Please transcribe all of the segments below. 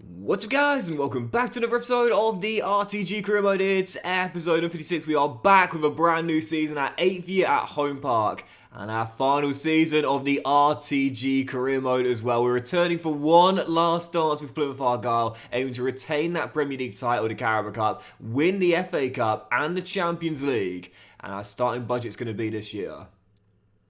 What's up guys, and welcome back to another episode of the RTG Career Mode. It's episode 56. We are back with a brand new season, our 8th year at Home Park, and our final season of the RTG Career Mode as well. We're returning for one last dance with Plymouth Argyle, aiming to retain that Premier League title, the Carabao Cup, win the FA Cup and the Champions League, and our starting budget's going to be this year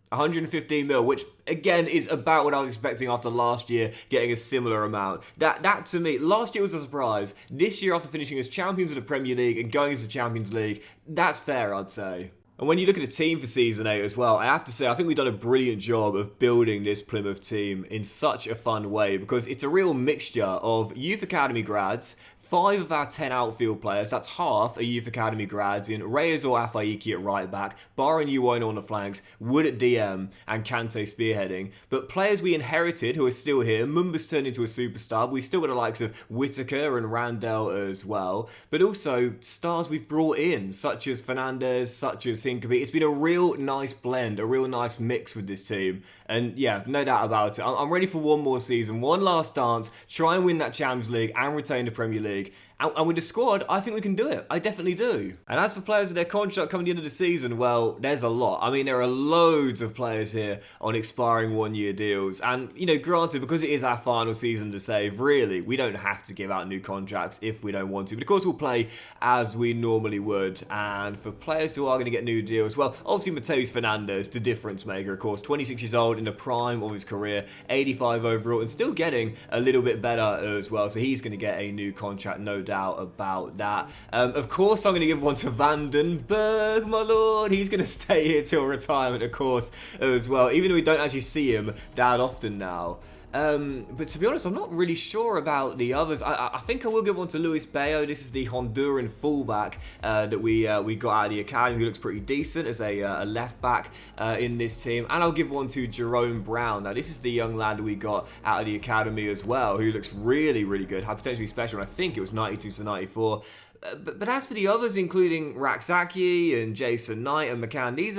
115 mil, which again is about what I was expecting after last year getting a similar amount. That to me, last year was a surprise. This year, after finishing as champions of the Premier League and going into the Champions League, that's fair, I'd say. And when you look at the team for Season 8 as well, I have to say, I think we've done a brilliant job of building this Plymouth team in such a fun way, because it's a real mixture of youth academy grads. 5 of our 10 outfield players, that's half, are youth academy grads in Reyes or Afaiki at right back, Barra and Uwano on the flanks, Wood at DM, and Kante spearheading. But players we inherited who are still here, Mumba's turned into a superstar, but we've still got the likes of Whitaker and Randell as well. But also stars we've brought in, such as Fernandez, such as Hincapie. It's been a real nice blend, a real nice mix with this team. And yeah, no doubt about it. I'm ready for one more season, one last dance, try and win that Champions League and retain the Premier League. And with the squad, I think we can do it. I definitely do. And as for players with their contract coming at the end of the season, well, there's a lot. I mean, there are loads of players here on expiring one-year deals. And, you know, granted, because it is our final season to save, really, we don't have to give out new contracts if we don't want to. But of course, we'll play as we normally would. And for players who are going to get new deals, well, obviously, Mateus Fernandez, the difference maker, of course, 26 years old in the prime of his career, 85 overall, and still getting a little bit better as well. So he's going to get a new contract, no doubt about that. Of course, I'm going to give one to Vandenberg, my lord. He's going to stay here till retirement, of course, as well, even though we don't actually see him that often now. But to be honest, I'm not really sure about the others. I think I will give one to Luis Bayo. This is the Honduran fullback that we got out of the academy, who looks pretty decent as a left back in this team. And I'll give one to Jerome Brown. Now, this is the young lad that we got out of the academy as well, who looks really, really good. Had potentially special, and I think it was 92 to 94. But as for the others, including Raksaki and Jason Knight and McCann, these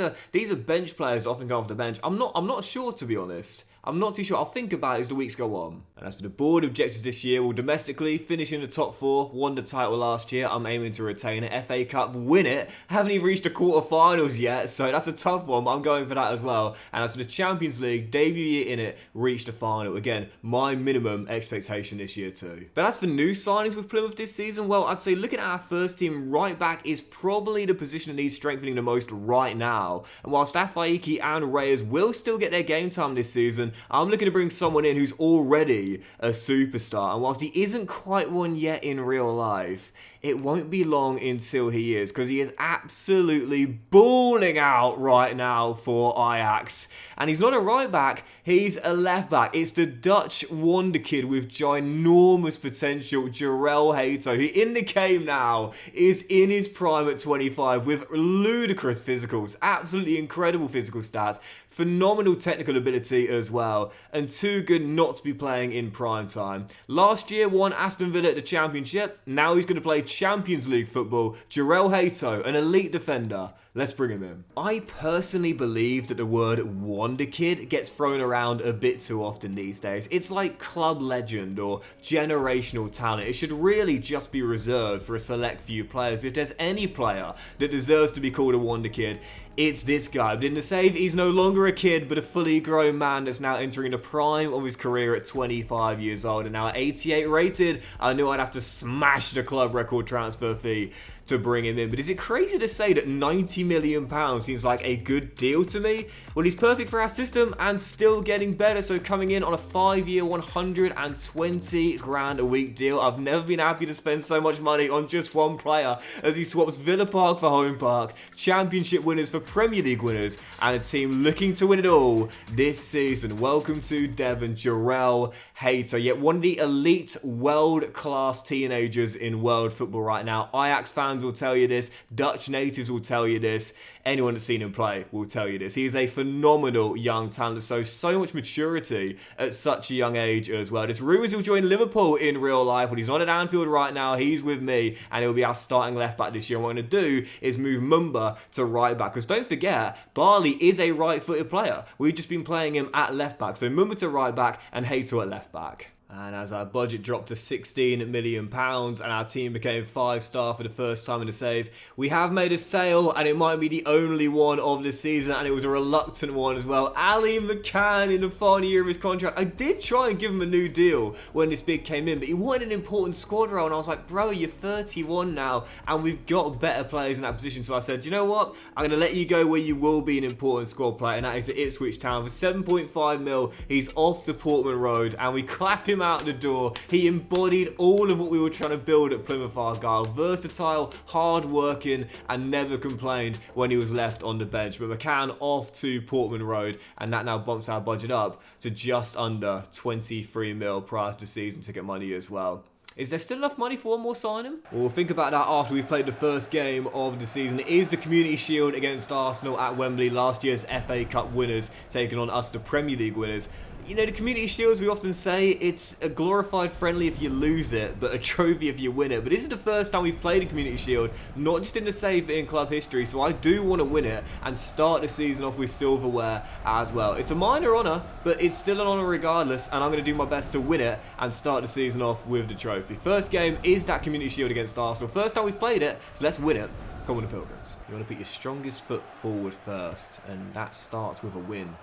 are bench players that often go off the bench. I'm not sure, to be honest. I'm not too sure. I'll think about it as the weeks go on. And as for the board objectives this year, well, domestically, finish in the top 4, won the title last year. I'm aiming to retain it. FA Cup, win it. Haven't even reached the quarterfinals yet, so that's a tough one, but I'm going for that as well. And as for the Champions League, debut year in it, reach the final. Again, my minimum expectation this year too. But as for new signings with Plymouth this season, well, I'd say looking at our first team, right back is probably the position that needs strengthening the most right now. And whilst Afaiki and Reyes will still get their game time this season, I'm looking to bring someone in who's already a superstar. And whilst he isn't quite one yet in real life, it won't be long until he is, because he is absolutely balling out right now for Ajax. And he's not a right back, he's a left back. It's the Dutch wonder kid with ginormous potential, Jarell Hato, who in the game now is in his prime at 25 with ludicrous physicals, absolutely incredible physical stats, phenomenal technical ability as well, and too good not to be playing in prime time. Last year won Aston Villa at the Championship, now he's going to play Champions League football. Jarell Hato, an elite defender. Let's bring him in. I personally believe that the word wonder kid gets thrown around a bit too often these days. It's like club legend or generational talent. It should really just be reserved for a select few players. If there's any player that deserves to be called a wonder kid, it's this guy. But in the save, he's no longer a kid, but a fully grown man that's now entering the prime of his career at 25 years old and now at 88 rated. I knew I'd have to smash the club record transfer fee to bring him in. But is it crazy to say that £90 million seems like a good deal to me? Well, he's perfect for our system and still getting better. So coming in on a 5-year, 120 grand a week deal. I've never been happy to spend so much money on just one player, as he swaps Villa Park for Home Park, Championship winners for Premier League winners, and a team looking to win it all this season. Welcome to Devon, Jarell Hato, yet one of the elite world-class teenagers in world football right now. Ajax fans will tell you this, Dutch natives will tell you this, anyone that's seen him play will tell you this. He is a phenomenal young talent, so much maturity at such a young age as well. There's rumours he'll join Liverpool in real life, but he's not at Anfield right now. He's with me, and he'll be our starting left back this year. And what I'm going to do is move Mumba to right back, because don't forget, Barley is a right-footed player. We've just been playing him at left back, so Mumba to right back and Hato at left back. And as our budget dropped to £16 million and our team became 5-star for the first time in the save, we have made a sale, and it might be the only one of the season, and it was a reluctant one as well. Ali McCann in the final year of his contract. I did try and give him a new deal when this bid came in, but he wanted an important squad role, and I was like, bro, you're 31 now, and we've got better players in that position. So I said, you know what? I'm going to let you go where you will be an important squad player, and that is at Ipswich Town. For 7.5 mil, he's off to Portman Road, and we clap him out the door. He embodied all of what we were trying to build at Plymouth Argyle. Versatile, hard-working, and never complained when he was left on the bench. But McCann off to Portman Road, and that now bumps our budget up to just under 23 mil prior to the season ticket money as well. Is there still enough money for one more signing? We'll think about that after we've played the first game of the season. It is the Community Shield against Arsenal at Wembley, last year's FA Cup winners taking on us, the Premier League winners. You know, the Community Shields, we often say, it's a glorified friendly if you lose it, but a trophy if you win it. But this is the first time we've played a Community Shield, not just in the save, but in club history. So I do want to win it and start the season off with silverware as well. It's a minor honour, but it's still an honour regardless, and I'm going to do my best to win it and start the season off with the trophy. First game is that Community Shield against Arsenal. First time we've played it, so let's win it. Come on, the Pilgrims. You want to put your strongest foot forward first, and that starts with a win.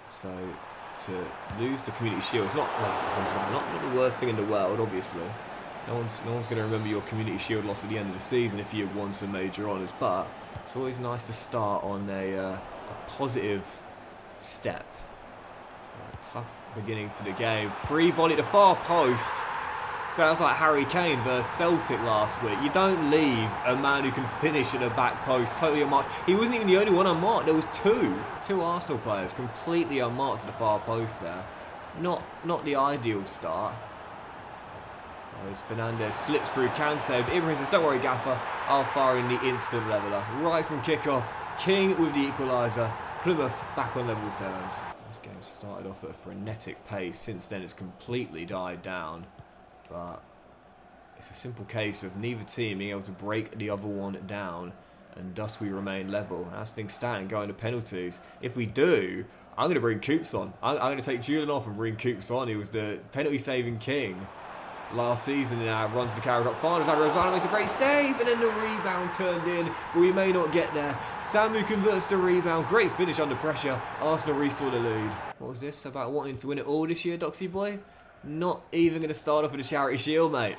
So to lose the Community Shield, it's not not the worst thing in the world, obviously. No one's going to remember your Community Shield loss at the end of the season if you won some major honours, but it's always nice to start on a positive step. Tough beginning to the game. Free volley to far post. That was like Harry Kane versus Celtic last week. You don't leave a man who can finish at the back post totally unmarked. He wasn't even the only one unmarked. There was two Arsenal players completely unmarked to the far post there. Not the ideal start. As Fernandez slips through Kante, but Ibrahim says, don't worry, Gaffer, I'll fire in the instant leveller. Right from kickoff, King with the equaliser. Plymouth back on level terms. This game started off at a frenetic pace. Since then, it's completely died down. But it's a simple case of neither team being able to break the other one down, and thus we remain level. And as things stand, going to penalties. If we do, I'm going to bring Coops on. I'm going to take Julian off and bring Coops on. He was the penalty-saving king last season in our runs to Carrow Cup finals. Ivano makes a great save, and then the rebound turned in, but we may not get there. Samu converts the rebound. Great finish under pressure. Arsenal restore the lead. What was this about wanting to win it all this year, Doxy boy? Not even going to start off with a Charity Shield, mate.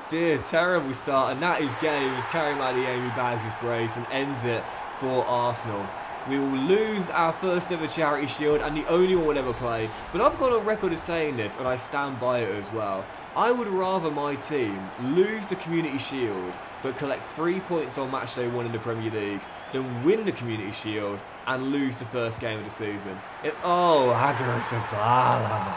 Dear, terrible start. And that is games. Karim Adeyemi bags his brace and ends it for Arsenal. We will lose our first ever Charity Shield and the only one we'll ever play. But I've got on record as saying this, and I stand by it as well. I would rather my team lose the Community Shield but collect 3 points on matchday 1 in the Premier League than win the Community Shield and lose the first game of the season. Oh, Agaro Sabala.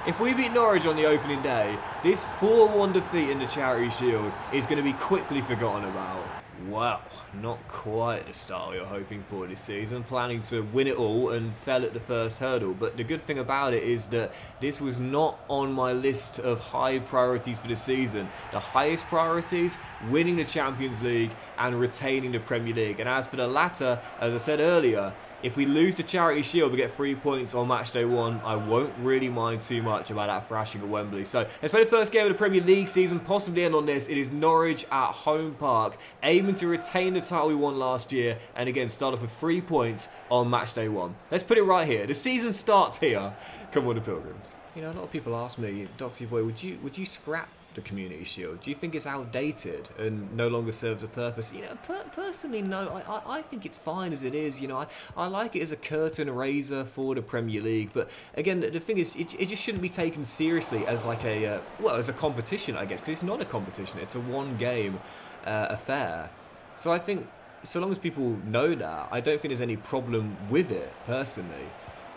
If we beat Norwich on the opening day, this 4-1 defeat in the Charity Shield is going to be quickly forgotten about. Well, not quite the start we were hoping for this season, planning to win it all and fell at the first hurdle. But the good thing about it is that this was not on my list of high priorities for the season. The highest priorities, winning the Champions League and retaining the Premier League. And as for the latter, as I said earlier, if we lose the Charity Shield, we get 3 points on matchday 1. I won't really mind too much about that thrashing at Wembley. So let's play the first game of the Premier League season, possibly end on this. It is Norwich at Home Park, aiming to retain the title we won last year, and again start off with 3 points on matchday 1. Let's put it right here. The season starts here. Come on, the Pilgrims. You know, a lot of people ask me, Doxy boy, would you scrap the Community Shield? Do you think it's outdated and no longer serves a purpose? You know, personally, no. I think it's fine as it is. You know, I like it as a curtain raiser for the Premier League. But again, the thing is, it just shouldn't be taken seriously as like a as a competition, I guess, because it's not a competition. It's a one-game affair. So I think, so long as people know that, I don't think there's any problem with it personally.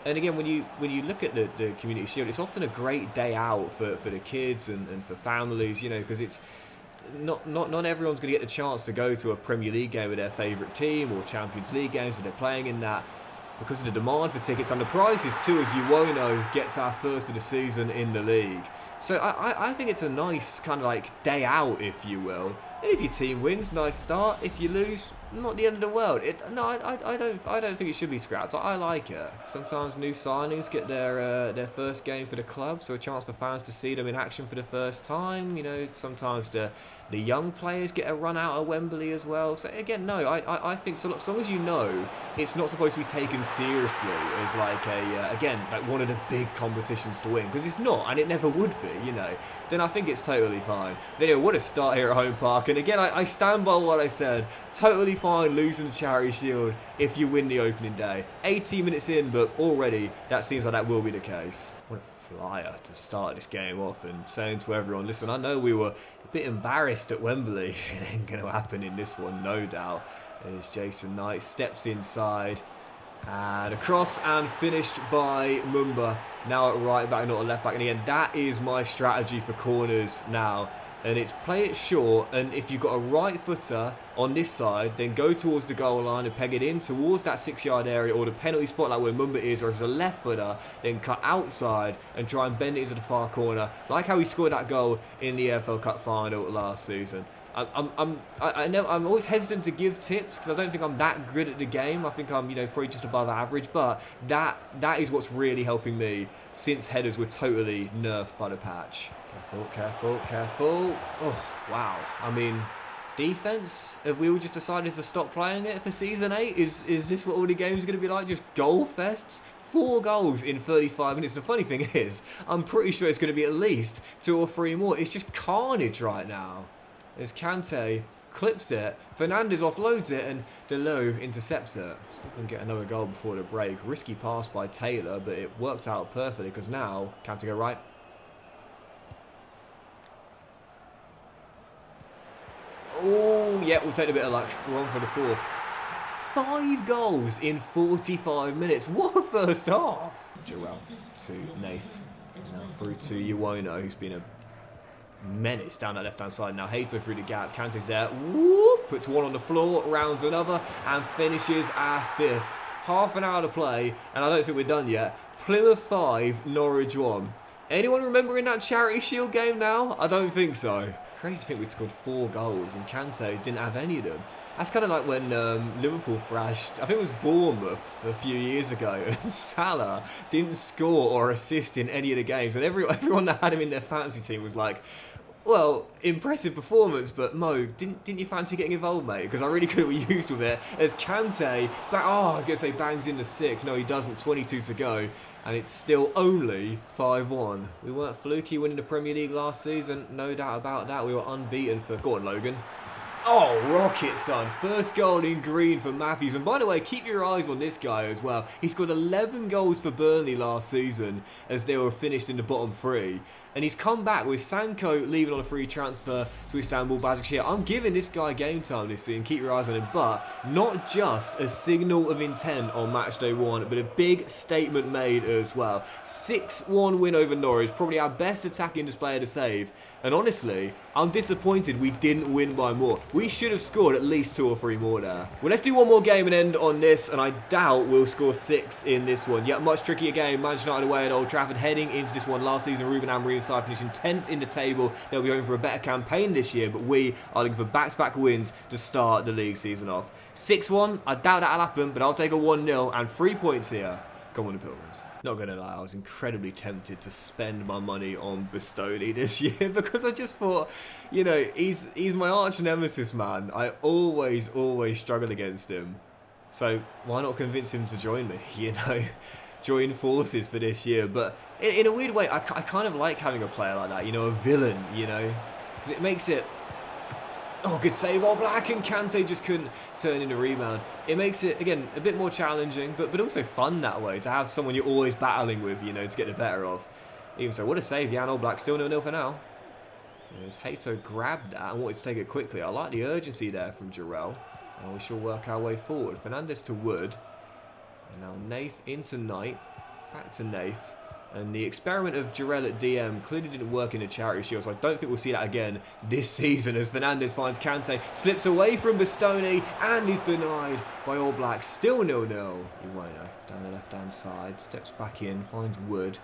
And again, when you look at the Community Shield, it's often a great day out for the kids and for families, you know, because it's not everyone's going to get the chance to go to a Premier League game with their favourite team or Champions League games if they're playing in that, because of the demand for tickets and the prices too, as you well know, gets our first of the season in the league. So I think it's a nice kind of like day out, if you will. And if your team wins, nice start. If you lose, not the end of the world. I don't think it should be scrapped. I like it. Sometimes new signings get their first game for the club, so a chance for fans to see them in action for the first time. You know, sometimes the young players get a run out at Wembley as well. So again, no, I think so long as you know it's not supposed to be taken seriously as like like one of the big competitions to win, because it's not, and it never would be. You know, then I think it's totally fine. But anyway, what a start here at Home Park. And again, I stand by what I said. Totally fine losing the Charity Shield if you win the opening day. 18 minutes in, but already that seems like that will be the case. What a flyer to start this game off, and saying to everyone, listen, I know we were a bit embarrassed at Wembley. It ain't going to happen in this one, no doubt. There's Jason Knight, steps inside. And across and finished by Mumba. Now at right back, not at left back. And again, that is my strategy for corners now. And it's play it short, and if you've got a right footer on this side, then go towards the goal line and peg it in towards that 6-yard area or the penalty spot like where Mumba is, or if it's a left footer, then cut outside and try and bend it into the far corner, like how he scored that goal in the EFL Cup final last season. I'm always hesitant to give tips because I don't think I'm that good at the game. I think I'm, you know, probably just above average, but that is what's really helping me since headers were totally nerfed by the patch. Careful, careful, careful. Oh, wow. I mean, defense, have we all just decided to stop playing it for Season 8? Is this what all the games are going to be like? Just goal fests? 4 goals in 35 minutes. The funny thing is, I'm pretty sure it's going to be at least 2 or 3 more. It's just carnage right now. As Kante clips it, Fernandes offloads it, and Deleu intercepts it. See if we can get another goal before the break. Risky pass by Taylor, but it worked out perfectly because now Kante go right. Oh, yeah, we'll take a bit of luck. We're on for the 4th. 5 goals in 45 minutes. What a first half. Jarrell to Nath. Now through to Iwono, who's been a menace down that left-hand side. Now Hato through the gap. Kante's there. Whoop, puts one on the floor, rounds another, and finishes our 5th. Half an hour to play, and I don't think we're done yet. Plymouth 5, Norwich 1. Anyone remembering that Charity Shield game now? I don't think so. Crazy to think we'd scored 4 goals and Kante didn't have any of them. That's kind of like when Liverpool thrashed, I think it was Bournemouth a few years ago, and Salah didn't score or assist in any of the games, and everyone that had him in their fantasy team was like, well, impressive performance, but Mo, didn't you fancy getting involved, mate? Because I really could have used with it. As Kante, I was going to say bangs in the 6th. No, he doesn't. 22 to go. And it's still only 5-1. We weren't fluky winning the Premier League last season. No doubt about that. We were unbeaten for... Go on, Logan. Oh, rocket, son. First goal in green for Matthews. And by the way, keep your eyes on this guy as well. He scored 11 goals for Burnley last season as they were finished in the bottom 3. And he's come back with Sanko leaving on a free transfer to Istanbul Başakşehir. I'm giving this guy game time this season. Keep your eyes on him. But not just a signal of intent on match day 1, but a big statement made as well. 6-1 win over Norwich. Probably our best attacking display of the save. And honestly, I'm disappointed we didn't win by more. We should have scored at least 2 or 3 more there. Well, let's do one more game and end on this. And I doubt we'll score 6 in this one. Yet much trickier game. Manchester United away at Old Trafford. Heading into this one last season, Ruben Amorim's side finishing 10th in the table. They'll be going for a better campaign this year, but we are looking for back-to-back wins to start the league season off. 6-1, I doubt that'll happen, but I'll take a 1-0 and 3 points here. Come on, the Pilgrims. Not going to lie, I was incredibly tempted to spend my money on Bastoni this year because I just thought, you know, he's my arch nemesis, man. I always struggle against him. So why not convince him to join me, you know? Join forces for this year. But in a weird way, I kind of like having a player like that, you know, a villain, you know, because it makes it... Oh, good save, All Black, and Kante just couldn't turn in a rebound. It makes it, again, a bit more challenging, but also fun that way, to have someone you're always battling with, you know, to get the better of. Even so, what a save, Jan All Black, still 0-0 for now. As Hato grabbed that and wanted to take it quickly. I like the urgency there from Jarrell. And we shall work our way forward. Fernandes to Wood. And now Nath into Knight. Back to Nath. And the experiment of Jarrell at DM clearly didn't work in the Charity Shield, so I don't think we'll see that again this season as Fernandes finds Kante, slips away from Bastoni, and is denied by All Black. Still 0-0. Iwono down the left-hand side, steps back in, finds Wood.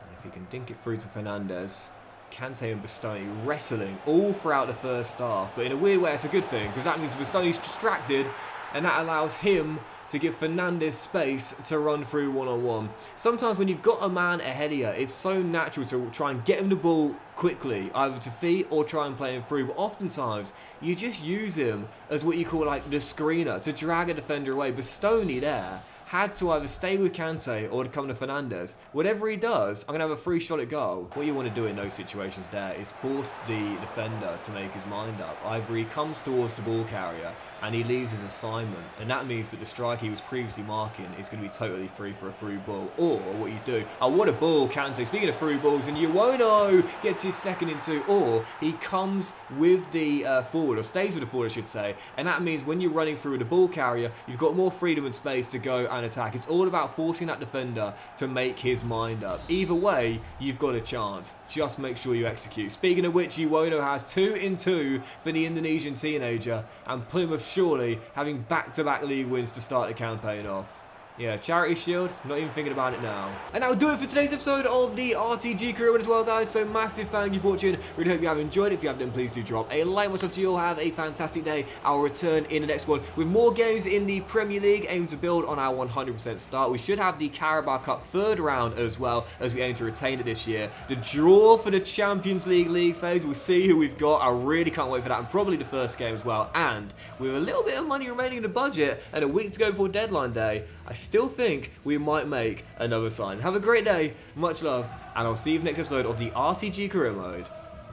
And if he can dink it through to Fernandes, Kante and Bastoni wrestling all throughout the first half, but in a weird way it's a good thing because that means Bastoni's distracted and that allows him to give Fernandes space to run through one-on-one. Sometimes when you've got a man ahead of you, it's so natural to try and get him the ball quickly, either to feet or try and play him through, but oftentimes you just use him as what you call like the screener to drag a defender away. Bastoni there had to either stay with Kante or to come to Fernandes. Whatever he does, I'm going to have a free shot at goal. What you want to do in those situations there is force the defender to make his mind up. Either he comes towards the ball carrier and he leaves his assignment, and that means that the striker he was previously marking is going to be totally free for a through ball. Or what you do, oh what a ball, Kante, speaking of through balls, and Iwono gets his second in two, or he comes with the forward, or stays with the forward I should say, and that means when you're running through the ball carrier, you've got more freedom and space to go and attack. It's all about forcing that defender to make his mind up. Either way, you've got a chance. Just make sure you execute. Speaking of which, Iwono has 2 in 2 for the Indonesian teenager, and Plymouth surely having back-to-back league wins to start the campaign off. Yeah, Charity Shield, not even thinking about it now. And that'll do it for today's episode of the RTG Career Mode as well, guys. So massive thank you for watching. Really hope you have enjoyed it. If you have, then please do drop a like. Much love to you all. Have a fantastic day. I'll return in the next one with more games in the Premier League. Aim to build on our 100% start. We should have the Carabao Cup third round as well, as we aim to retain it this year. The draw for the Champions League phase. We'll see who we've got. I really can't wait for that. And probably the first game as well. And with a little bit of money remaining in the budget and a week to go before deadline day, I still think we might make another sign. Have a great day, much love, and I'll see you for the next episode of the RTG Career Mode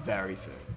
very soon.